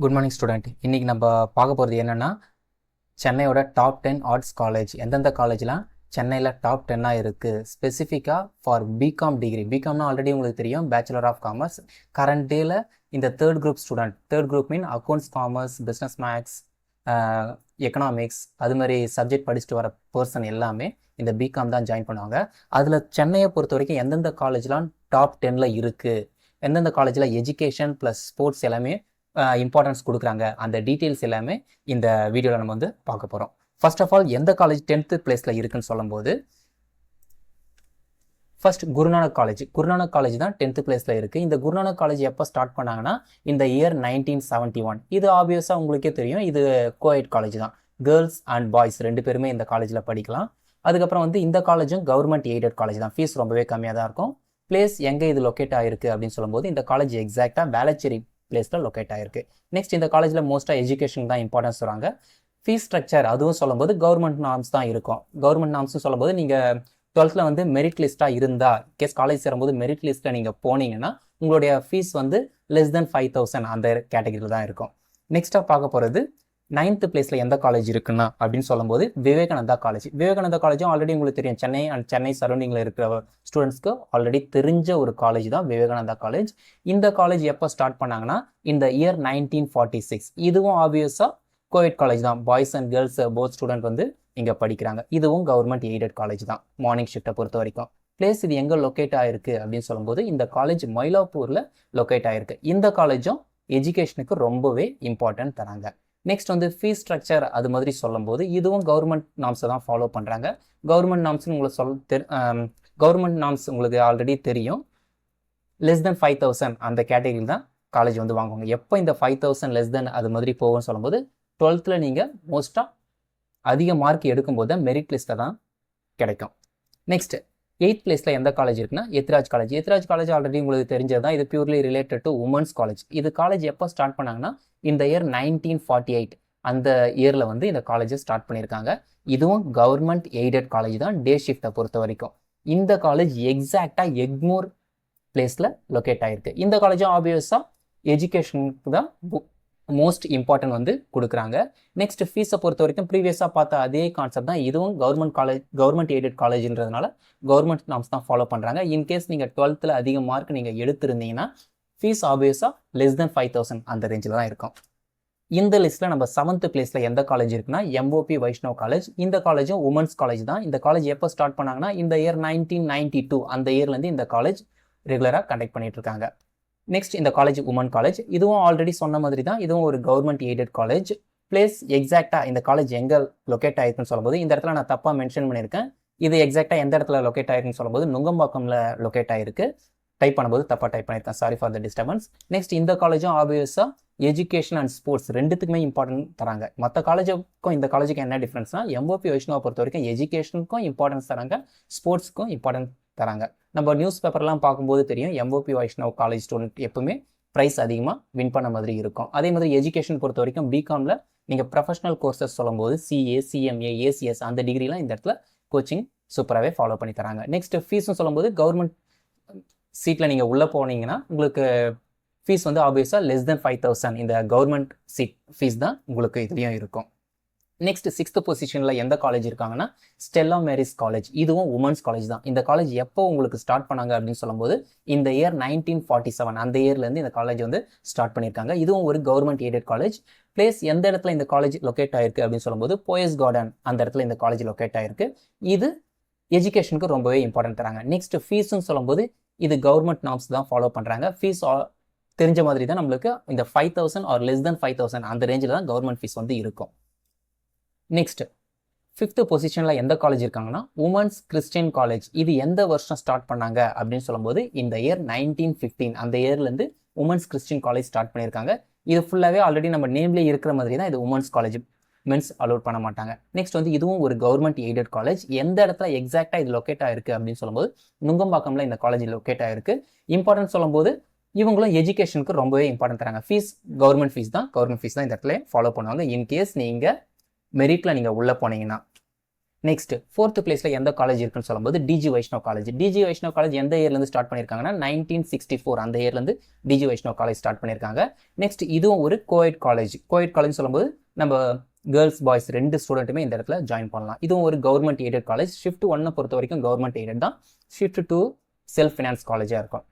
Good morning student. இன்றைக்கி நம்ம பார்க்க போகிறது என்னென்னா சென்னையோட டாப் 10 ஆர்ட்ஸ் காலேஜ் எந்தெந்த காலேஜ்லாம் சென்னையில் டாப் 10ஆக இருக்குது ஸ்பெசிஃபிக்காக ஃபார் பிகாம் டிகிரி. பிகாம்னா ஆல்ரெடி உங்களுக்கு தெரியும், பேச்சுலர் ஆஃப் காமர்ஸ். கரண்ட் டேயில் இந்த third group mean accounts, commerce, business, maths, economics அது மாதிரி சப்ஜெக்ட் படிச்சுட்டு வர பர்சன் எல்லாமே இந்த பிகாம் தான் ஜாயின் பண்ணுவாங்க. அதில் சென்னையை பொறுத்த வரைக்கும் எந்தெந்த காலேஜ்லாம் டாப் 10ல் இருக்குது, எந்தெந்த காலேஜில் எஜுகேஷன் ப்ளஸ் ஸ்போர்ட்ஸ் எல்லாமே இம்பார்ட்டன்ஸ் கொடுக்குறாங்க, அந்த டீட்டெயில்ஸ் எல்லாமே இந்த வீடியோவில் நம்ம வந்து பார்க்க போகிறோம். ஃபர்ஸ்ட் ஆஃப் ஆல் எந்த காலேஜ் 10th பிளேஸில் இருக்குன்னு சொல்லும்போது ஃபர்ஸ்ட் குருநானக் காலேஜ் தான் 10th பிளேஸில் இருக்குது. இந்த குருநானக் காலேஜ் எப்போ ஸ்டார்ட் பண்ணாங்கன்னா இந்த இயர் 1971. இது ஆப்வியஸாக உங்களுக்கே தெரியும், இது கோஎட் காலேஜ் தான். கேர்ள்ஸ் அண்ட் பாய்ஸ் ரெண்டு பேருமே இந்த காலேஜில் படிக்கலாம். அதுக்கப்புறம் வந்து இந்த காலேஜும் கவர்மெண்ட் எய்டட் காலேஜ் தான். ஃபீஸ் ரொம்பவே கம்மியாக தான் இருக்கும். பிளேஸ் எங்கே இது லொக்கேட் ஆகிருக்கு அப்படின்னு சொல்லும்போது இந்த காலேஜ் எக்ஸாக்டாக வேளச்சேரி பிளேஸில் லொக்கேட் ஆகிருக்கு. நெக்ஸ்ட் இந்த காலேஜில் மோஸ்ட்டாக எஜுகேஷன் தான் இம்பார்ட்டன்ஸ் தராங்க. ஃபீஸ் ஸ்ட்ரக்சர் அதுவும் சொல்லும்போது கவர்மெண்ட் நார்ம்ஸ் தான் இருக்கும். கவர்மெண்ட் நார்ம்ஸ்னு சொல்லும்போது நீங்கள் 12th வந்து மெரிட் லிஸ்ட்டாக இருந்தால், கேஸ் காலேஜ் சேரும்போது மெரிட் லிஸ்ட்டில் நீங்கள் போனீங்கன்னா உங்களுடைய ஃபீஸ் வந்து less than 5,000 அந்த கேட்டகரியில் தான் இருக்கும். நெக்ஸ்ட்டாக பார்க்க போகிறது 9th பிளேஸில் எந்த காலேஜ் இருக்குன்னா அப்படின்னு சொல்லும்போது விவேகானந்தா காலேஜும் ஆல்ரெடி உங்களுக்கு தெரியும், சென்னை அண்ட் சென்னை சரௌண்டிங்கில் இருக்கிற ஸ்டூடெண்ட்ஸ்க்கு ஆல்ரெடி தெரிஞ்ச ஒரு காலேஜ் தான் விவேகானந்தா காலேஜ். இந்த காலேஜ் எப்போ ஸ்டார்ட் பண்ணாங்கன்னா இந்த இயர் 1946. இதுவும் ஆப்வியஸாக கோஎட் காலேஜ் தான். Boys and girls both student வந்து இங்கே படிக்கிறாங்க. இதுவும் கவர்மெண்ட் எய்டட் காலேஜ் தான் மார்னிங் ஷிஃப்ட்டை பொறுத்த வரைக்கும். பிளேஸ் இது எங்கே லொக்கேட் ஆகிருக்கு அப்படின்னு சொல்லும்போது இந்த காலேஜ் மயிலாப்பூரில் லொக்கேட் ஆகிருக்கு. இந்த காலேஜும் எஜுகேஷனுக்கு ரொம்பவே இம்பார்ட்டன்ட் தராங்க. நெக்ஸ்ட் வந்து ஃபீஸ் ஸ்ட்ரக்சர் அது மாதிரி சொல்லும்போது இதுவும் கவர்மெண்ட் நார்ம்ஸை தான் ஃபாலோ பண்ணுறாங்க. கவர்மெண்ட் நார்ம்ஸ்னு உங்களுக்கு கவர்மெண்ட் நார்ம்ஸ் உங்களுக்கு ஆல்ரெடி தெரியும், less than 5,000 அந்த கேட்டகரியில் தான் காலேஜ் வந்து வாங்குவாங்க. எப்போ இந்த 5,000 less than அது மாதிரி போகும்னு சொல்லும்போது 12th நீங்கள் மோஸ்ட்டாக அதிக மார்க் எடுக்கும்போது மெரிட் லிஸ்ட்டில் தான் கிடைக்கும். நெக்ஸ்ட் 8th பிளேஸில் எந்த காலேஜ் இருக்குன்னா எத்ராஜ் காலேஜ் ஆல்ரெடி உங்களுக்கு தெரிஞ்சது தான். இது purely related to women's college. இது காலேஜ் எப்போ ஸ்டார்ட் பண்ணாங்கன்னா இந்த இயர் 1948 அந்த இயரில் வந்து இந்த காலேஜை ஸ்டார்ட் பண்ணியிருக்காங்க. இதுவும் கவர்மெண்ட் எய்டட் காலேஜ் தான் டே ஷிஃப்ட்டை பொறுத்த வரைக்கும். இந்த காலேஜ் எக்ஸாக்டாக எக்மோர் பிளேஸில் லொக்கேட் ஆகிருக்கு. இந்த காலேஜும் ஆப்வியஸாக எஜுகேஷனுக்கு தான் மோஸ்ட் இம்பார்ட்டன்ட் வந்து கொடுக்குறாங்க. நெக்ஸ்ட் ஃபீஸை பொறுத்த வரைக்கும் ப்ரீவியஸாக பார்த்த அதே கான்செப்ட் தான். இதுவும் கவர்மெண்ட் எய்டட் காலேஜ்ன்றதுனால கவர்மெண்ட் நார்ம்ஸ் தான் ஃபாலோ பண்ணுறாங்க. இன்கேஸ் நீங்கள் 12th அதிக மார்க் நீங்கள் எடுத்திருந்தீங்கன்னா ஃபீஸ் ஆப்வியஸாக less than 5,000 அந்த ரேஞ்சில் தான் இருக்கும். இந்த லிஸ்ட்டில் நம்ம 7th பிளேஸில் எந்த காலேஜ் இருக்குன்னா எம்ஓபி வைஷ்ணவ் காலேஜ். இந்த காலேஜும் உமன்ஸ் காலேஜ் தான். இந்த காலேஜ் எப்போ ஸ்டார்ட் பண்ணாங்கன்னா இந்த இயர் 1992 அந்த இயர்லேருந்து இந்த காலேஜ் ரெகுலராக கண்டக்ட் பண்ணிட்டு இருக்காங்க. நெக்ஸ்ட் இந்த காலேஜ் உமன் காலேஜ். இதுவும் ஆல்ரெடி சொன்ன மாதிரி தான், இதுவும் ஒரு கவர்மெண்ட் எய்டட் காலேஜ். பிளேஸ் எக்ஸாக்டாக இந்த காலேஜ் எங்கே லொக்கேட் ஆயிருக்குன்னு சொல்லும்போது இந்த இடத்துல நான் தப்பாக மென்ஷன் பண்ணியிருக்கேன். இது எக்ஸாக்டாக எந்த இடத்துல லொக்கேட் ஆயிருக்குன்னு சொல்லும்போது நுங்கம்பாக்கம்ல லொக்கேட் ஆயிருக்கு. டைப் பண்ணும்போது தப்பாக டைப் பண்ணியிருக்கேன், sorry for the disturbance. Next இந்த காலேஜும் ஆப்வியஸாக எஜுகேஷன் அண்ட் ஸ்போர்ட்ஸ் ரெண்டுத்துக்குமே இம்பார்ட்டன்ட் தராங்க. மற்ற காலேஜுக்கும் இந்த காலேஜுக்கு என்ன டிஃப்ரென்ஸ்னா எம்ஓபி வைஷ்ணவ பொறுத்த வரைக்கும் எஜுகேஷனுக்கும் இம்பார்ட்டன்ஸ் தராங்க, ஸ்போர்ட்ஸுக்கும் இம்பார்ட்டன்ஸ் தராங்க. நம்ம நியூஸ் பேப்பர்லாம் பார்க்கும்போது தெரியும் எம்ஓபி வைஷ்ணவ் காலேஜ் ஸ்டூடெண்ட் எப்பவுமே ப்ரைஸ் அதிகமாக வின் பண்ண மாதிரி இருக்கும். அதே மாதிரி எஜுகேஷன் பொறுத்த வரைக்கும் பிகாமில் நீங்கள் ப்ரொஃபஷனல் கோர்சஸ் சொல்லும்போது சிஏ, சிஎம்ஏ, ஏசிஎஸ் அந்த டிகிரிலாம் இந்த இடத்துல கோச்சிங் சூப்பராகவே ஃபாலோ பண்ணி தராங்க. நெக்ஸ்ட் ஃபீஸ்னு சொல்லும்போது கவர்மெண்ட் சீட்டில் நீங்கள் உள்ளே போனீங்கன்னா உங்களுக்கு ஃபீஸ் வந்து ஆப்வியஸாக less than 5,000 இந்த கவர்மெண்ட் சீட் ஃபீஸ் தான் உங்களுக்கு இதுலேயும் இருக்கும். நெக்ஸ்ட் 6th பொசிஷனில் எந்த காலேஜ் இருக்காங்கன்னா ஸ்டெல்லா மேரிஸ் காலேஜ். இதுவும் உமன்ஸ் காலேஜ் தான். இந்த காலேஜ் எப்போ உங்களுக்கு ஸ்டார்ட் பண்ணாங்க அப்படின்னு சொல்லும்போது இந்த இயர் 1947 அந்த இயர்லேருந்து இந்த காலேஜ் வந்து ஸ்டார்ட் பண்ணியிருக்காங்க. இதுவும் ஒரு கவர்மெண்ட் எய்டட் காலேஜ். பிளேஸ் எந்த இடத்துல இந்த காலேஜ் லொக்கேட் ஆயிருக்கு அப்படின்னு சொல்லும்போது போயஸ் கார்டன் அந்த இடத்துல இந்த காலேஜ் லொக்கேட் ஆயிருக்கு. இது எஜுகேஷனுக்கு ரொம்பவே இம்பார்ட்டன்ட் தராங்க. நெக்ஸ்ட் ஃபீஸ்ன்னு சொல்லும்போது இது கவர்மெண்ட் நார்ம்ஸ் தான் ஃபாலோ பண்ணுறாங்க. ஃபீஸ் தெரிஞ்ச மாதிரி தான் நம்மளுக்கு இந்த 5,000 ஆர் less than 5,000 அந்த ரேஞ்சில் தான் கவர்மெண்ட் ஃபீஸ் வந்து இருக்கும். நெக்ஸ்ட் 5th பொசிஷனில் எந்த காலேஜ் இருக்காங்கன்னா உமன்ஸ் கிறிஸ்டியன் காலேஜ். இது எந்த வருஷம் ஸ்டார்ட் பண்ணாங்க அப்படின்னு சொல்லும்போது இந்த இயர் 1915 அந்த இயர்லேருந்து உமன்ஸ் கிறிஸ்டியன் காலேஜ் ஸ்டார்ட் பண்ணியிருக்காங்க. இது ஃபுல்லாகவே ஆல்ரெடி நம்ம நேம்லேயே இருக்கிற மாதிரி தான். இது உமன்ஸ் காலேஜ், மென்ஸ் அலோட் பண்ண மாட்டாங்க. நெக்ஸ்ட் வந்து இதுவும் ஒரு கவர்மெண்ட் எய்டட் காலேஜ். எந்த இடத்துல எக்ஸாக்டாக இது லொக்கேட் ஆயிருக்கு அப்படின்னு சொல்லும்போது நுங்கம்பாக்கம்ல இந்த காலேஜ் லொக்கேட் ஆயிருக்கு. இம்பார்ட்டன்ஸ் சொல்லும்போது இவங்களும் எஜுகேஷனுக்கு ரொம்பவே இம்பார்ட்டன்ட் தராங்க. ஃபீஸ் கவர்மெண்ட் ஃபீஸ் தான் இந்த இடத்துல ஃபாலோ பண்ணுவாங்க இன்கேஸ் நீங்கள் மெரிட்டில் நீங்கள் உள்ளே போனீங்கன்னா. நெக்ஸ்ட் 4th பிளேஸ்ல எந்த காலேஜ் இருக்குன்னு சொல்லும்போது டிஜி வைஷ்ணவ் காலேஜ். டிஜி வைஷ்ணவ் காலேஜ் எந்த இயர்லேருந்து ஸ்டார்ட் பண்ணியிருக்காங்கன்னா 1964 அந்த இயர்லேருந்து டிஜி வைஷ்ணவ் காலேஜ் ஸ்டார்ட் பண்ணியிருக்காங்க. நெக்ஸ்ட் இதுவும் ஒரு கோஎட் காலேஜ். கோஎட் காலேஜ் சொல்லும்போது நம்ம கேர்ள்ஸ் பாய்ஸ் 2 ஸ்டூடெண்ட்டுமே இந்த இடத்துல ஜாயின் பண்ணலாம். இதுவும் ஒரு கவர்மெண்ட் எய்டட் காலேஜ். ஷிஃப்ட் 1 பொறுத்த வரைக்கும் கவர்மெண்ட் எய்டட் தான். ஷிஃப்ட் 2 செல்ஃப் ஃபினான்ஸ் காலேஜாக இருக்கும்.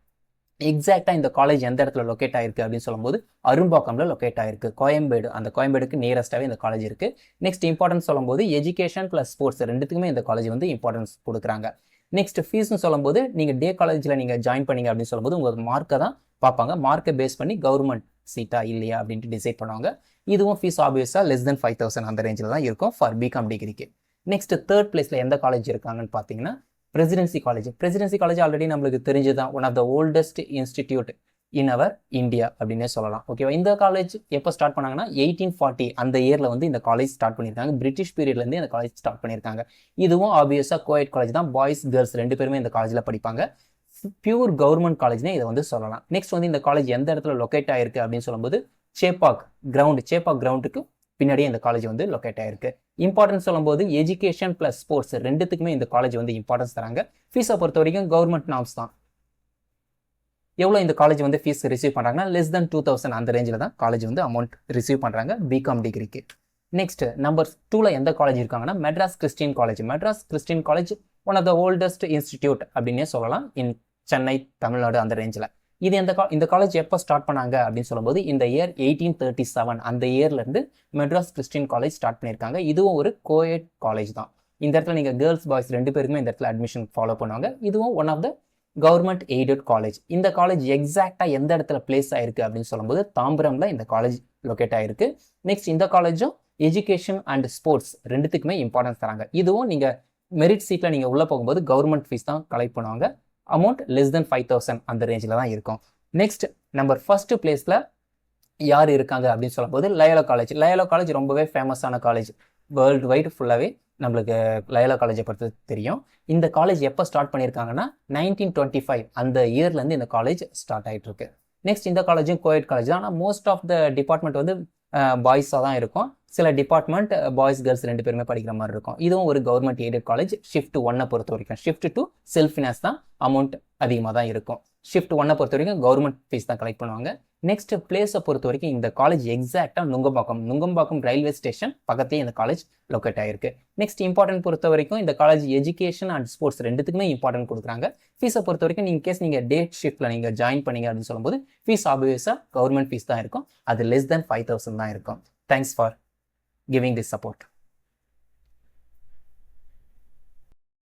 எக்ஸாக்டாக இந்த காலேஜ் எந்த இடத்துல லொக்கேட் ஆயிருக்கு அப்படின்னு சொல்லும்போது அரும்பாக்கம்ல லொக்கேட் ஆயிருக்கு. கோயம்பேடு, அந்த கோயம்பேடுக்கு நியரஸ்டாகவே இந்த காலேஜ் இருக்கு. நெக்ஸ்ட் இம்பார்ட்டன்ஸ் சொல்லும்போது எஜுகேஷன் ப்ளஸ் ஸ்போர்ட்ஸ் ரெண்டுத்துக்குமே இந்த காலேஜ் வந்து இம்பார்ட்டன்ஸ் கொடுக்குறாங்க. நெக்ஸ்ட் ஃபீஸ்னு சொல்லும்போது நீங்கள் டே காலேஜில் நீங்கள் ஜாயின் பண்ணீங்க அப்படின்னு சொல்லும்போது உங்களுக்கு மார்க்கை தான் பார்ப்பாங்க. மார்க்கை பேஸ் பண்ணி கவர்மெண்ட் சீட்டா இல்லையா அப்படின்ட்டு டிசைட் பண்ணுவாங்க. இதுவும் ஃபீஸ் ஆப்வியஸாக லெஸ் தென் 5,000 அந்த ரேஞ்சில் தான் இருக்கும் ஃபார் பிகாம் டிகிரிக்கு. நெக்ஸ்ட் 3rd பிளேஸில் எந்த காலேஜ் இருக்காங்கன்னு பார்த்தீங்கன்னா Presidency College. Presidency College already நம்மளுக்கு தெரிஞ்சுதான், one of the oldest institute in our India அப்படின்னே சொல்லலாம். ஓகேவா? இந்த காலேஜ் எப்போ ஸ்டார்ட் பண்ணாங்கன்னா 1840 அந்த இயரில் வந்து இந்த காலேஜ் ஸ்டார்ட் பண்ணியிருக்காங்க. பிரிட்டிஷ் பீரியட்லேருந்து இந்த காலேஜ் ஸ்டார்ட் பண்ணியிருக்காங்க. இதுவும் ஆப்வியஸாக கோஎட் காலேஜ் தான். பாய்ஸ் கேர்ள்ஸ் 2 பேருமே இந்த காலேஜில் படிப்பாங்க. பியூர் கவர்மெண்ட் காலேஜ்னே இதை வந்து சொல்லலாம். நெக்ஸ்ட் வந்து இந்த காலேஜ் எந்த இடத்துல லொக்கேட் ஆயிருக்கு அப்படின்னு சொல்லும்போது சேப்பாக் கிரவுண்டுக்கு பின்னாடியே இந்த காலேஜ் வந்து லொக்கேட் ஆயிருக்கு. இம்பார்ட்டன்ஸ் சொல்லும்போது எஜுகேஷன் ப்ளஸ் ஸ்போர்ட்ஸ் ரெண்டுத்துக்குமே இந்த காலேஜ் வந்து இம்பார்ட்டன்ஸ் தராங்க. ஃபீஸை பொறுத்த வரைக்கும் கவர்மெண்ட் நார்ம்ஸ் தான். எவ்வளோ இந்த காலேஜ் வந்து ஃபீஸ் ரிசீவ் பண்ணுறாங்கன்னா லெஸ் தென் 2,000 அந்த ரேஞ்சில் தான் காலேஜ் வந்து அமௌண்ட் ரிசீவ் பண்ணுறாங்க பிகாம் டிகிரிக்கு. நெக்ஸ்ட் நம்பர் 2ல எந்த காலேஜ் இருக்காங்கன்னா Madras Christian College. Madras Christian College one of the oldest institute அப்படின்னே சொல்லலாம் இன் சென்னை, தமிழ்நாடு அந்த ரேஞ்சில். இது இந்த காலேஜ் எப்போ ஸ்டார்ட் பண்ணாங்க அப்படின்னு சொல்லும்போது இந்த இயர் 1837 அந்த இயர்லேருந்து மெட்ராஸ் கிறிஸ்டியன் காலேஜ் ஸ்டார்ட் பண்ணியிருக்காங்க. இதுவும் ஒரு கோஎட் காலேஜ் தான். இந்த இடத்துல நீங்கள் கேர்ள்ஸ் பாய்ஸ் 2 பேருக்குமே இந்த இடத்துல அட்மிஷன் ஃபாலோ பண்ணுவாங்க. இதுவும் one of the government aided college. இந்த காலேஜ் எக்ஸாக்டாக எந்த இடத்துல பிளேஸ் ஆயிருக்கு அப்படின்னு சொல்லும்போது தாம்பரம்ல இந்த காலேஜ் லொக்கேட் ஆயிருக்கு. நெக்ஸ்ட் இந்த காலேஜும் எஜுகேஷன் அண்ட் ஸ்போர்ட்ஸ் ரெண்டுத்துக்குமே இம்பார்ட்டன்ஸ் தராங்க. இதுவும் நீங்கள் மெரிட் சீட்டில் நீங்கள் உள்ளே போகும்போது கவர்மெண்ட் ஃபீஸ் தான் கலெக்ட் பண்ணுவாங்க. அமௌண்ட் லெஸ் தென் 5,000 அந்த ரேஞ்சில் தான் இருக்கும். நெக்ஸ்ட் நம்பர் 1st பிளேஸில் யார் இருக்காங்க அப்படின்னு சொல்லும்போது லயோலா காலேஜ். லயோலா காலேஜ் ரொம்பவே ஃபேமஸான காலேஜ். வேர்ல்டு வைடு ஃபுல்லாகவே நம்மளுக்கு லயோலா காலேஜை பொறுத்து தெரியும். இந்த காலேஜ் எப்போ ஸ்டார்ட் பண்ணியிருக்காங்கன்னா 1925 அந்த இயர்லேருந்து இந்த காலேஜ் ஸ்டார்ட் ஆகிட்டு இருக்கு. நெக்ஸ்ட் இந்த காலேஜும் கோஎட் காலேஜ் தான். ஆனால் மோஸ்ட் ஆஃப் த டிபார்ட்மெண்ட் வந்து பாய்ஸாக தான் இருக்கும். சில டிபார்ட்மெண்ட் பாய்ஸ் கேர்ள்ஸ் 2 பேருமே படிக்கிற மாதிரி இருக்கும். இதுவும் ஒரு கவர்மெண்ட் எய்டட் காலேஜ். ஷிஃப்ட் 1 பொறுத்த வரைக்கும் ஷிஃப்ட் 2 செல்ஃப் ஃபினான்ஸ் தான். அமௌண்ட் அதிகமாக தான் இருக்கும். ஷிஃப்ட் 1 பொறுத்த வரைக்கும் கவர்மெண்ட் ஃபீஸ் தான் கலெக்ட் பண்ணுவாங்க. நெக்ஸ்ட் பிளேஸை பொறுத்த வரைக்கும் இந்த காலேஜ் எக்ஸாக்டாக நுங்கம்பாக்கம் ரயில்வே ஸ்டேஷன் பக்கத்தே இந்த காலேஜ் லொக்கேட் ஆயிருக்கு. நெக்ஸ்ட் இம்பார்ட்டன்ட் பொறுத்த வரைக்கும் இந்த காலேஜ் எஜுகேஷன் அண்ட் ஸ்போர்ட்ஸ் ரெண்டுத்துக்குமே இம்பார்ட்டன்ட் கொடுக்குறாங்க. ஃபீஸை பொறுத்த வரைக்கும் நீங்கள் டேட் ஷிஃப்ட்டில் நீங்கள் ஜாயின் பண்ணீங்க அப்படின்னு சொல்லும்போது ஃபீஸ் ஆப்வியஸாக கவர்மெண்ட் ஃபீஸ் தான் இருக்கும். அது லெஸ் தென் 5,000 தான் இருக்கும். Thanks for giving this support.